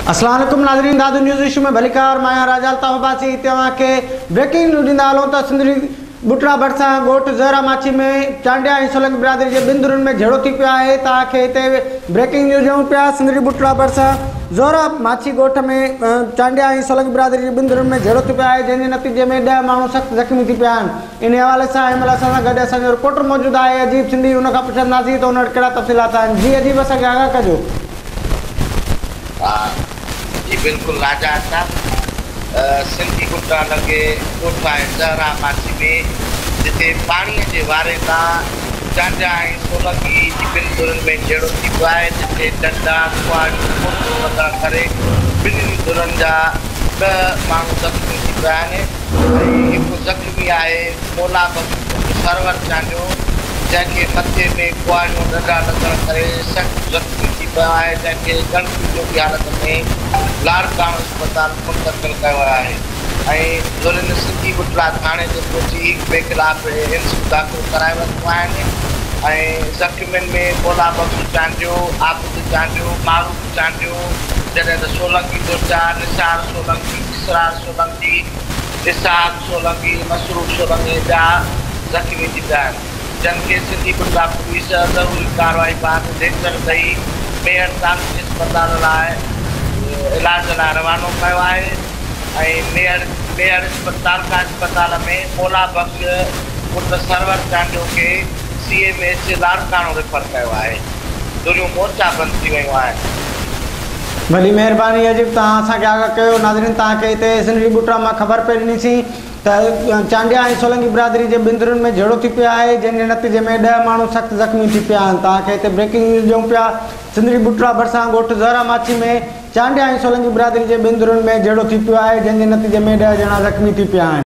अस्सलाम वालेकुम नाज़रीन, दादू न्यूज़ इशू में भलीकार माया राजाल तवबासी तव्हां खे ब्रेकिंग न्यूज़ ॾींदा हलूं त सिंधरी बुटरा भरिसां ॻोठ ज़हरा माछी में चांडिया ऐं सोलंकी बिरादरी जे बिंदुरुनि में झेड़ो थी पियो आहे। तव्हांखे हिते ब्रेकिंग न्यूज़ ॾियूं पिया। सिंधरी बुटरा भरिसां ज़हरा माछी ॻोठ में चांडिया ऐं सोलंकी बिरादरी जे बिंदुरुनि में झेड़ो थी पियो आहे, जंहिंजे नतीजे में 10 माण्हू सख़्तु ज़ख़्मी थी पिया आहिनि। इन हवाले सां हिन महिल असां सां गॾु असांजो रिपोर्टर मौजूदु आहे अजीब सिंधी, हुन खां पुछंदासीं त हुन वटि कहिड़ा तफ़सीलात आहिनि। जी अजीब, असांखे आगाह कजो। जी बिल्कुल राजा साहब, सिंधी बुटरा लगे ॻोठ आहे ज़हरा माछी में, जिते पाणीअ जे वारे तां चांडिया ऐं सोलंकी जी बिंदुरुनि में झेड़ो थी पियो आहे, जिते डंडा कुआड़ियूं वधण करे ॿिन्हिनि धुरनि जा 10 माण्हू ज़ख़्मी थी पिया आहिनि ऐं हिकु ज़ख़्मी आहे मोला सरवर चांडियो, जंहिंखे मथे में कुआड़ियूं डंडा लॻण करे सख़्तु ज़ख़्मी थी पियो आहे, जंहिंखे गणपति जोगी हालत में लाड़काणो अस्पताल मुंतक़िल कयो आहे ऐं हुननि सिंधी बुटरा थाणे ते पहुची ॿिए ख़िलाफ़ इंसू दाख़िल कराए वरितो आहिनि ऐं ज़ख़्मियुनि में मोला बख्श चांडियो, आबिद चांडियो, मारूफ चांडियो, जॾहिं त सोलंकी बुटरा निसार सोलंकी, इसरार सोलंकी, इसहाक सोलंकी, मसरूफ सोलंकी जा ज़ख़्मी थी पिया आहिनि, जिनखे सिंधी बुटरा पुलिस ज़रूरी कार्रवाई बाद देखकर ॾेई मेयर तालुकी अस्पताल लाइ इलाज लाइ रवानो कयो आहे ऐं मेयर तालुका अस्पताल में मोला बख्श पुट सरवर चांडियो खे CMH लाड़काणो रेफर कयो आहे। दुनियूं मोर्चा बंदि थी वियूं आहिनि। भली महिरबानी अजीब, तव्हां असांखे आगाह कयो। नाज़रीन, तव्हांखे हिते सिंधरी बुटरा मां ख़बर पई ॾिनीसीं त चांडिया ऐं सोलंकी बिरादरी जे बिंदुरुनि में झेड़ो थी पियो आहे, जंहिंजे नतीजे में 10 माण्हू सख़्तु ज़ख़्मी थी पिया आहिनि। तव्हांखे हिते ब्रेकिंग न्यूज़ ॾियूं पिया। सिंधरी बुटरा भरिसां ॻोठ ज़हरा माछी में चांडिया ऐं सोलंकी बिरादरी जे बिंदुरुनि में झेड़ो थी पियो आहे, जंहिंजे नतीजे में 10 ॼणा ज़ख़्मी थी पिया आहिनि।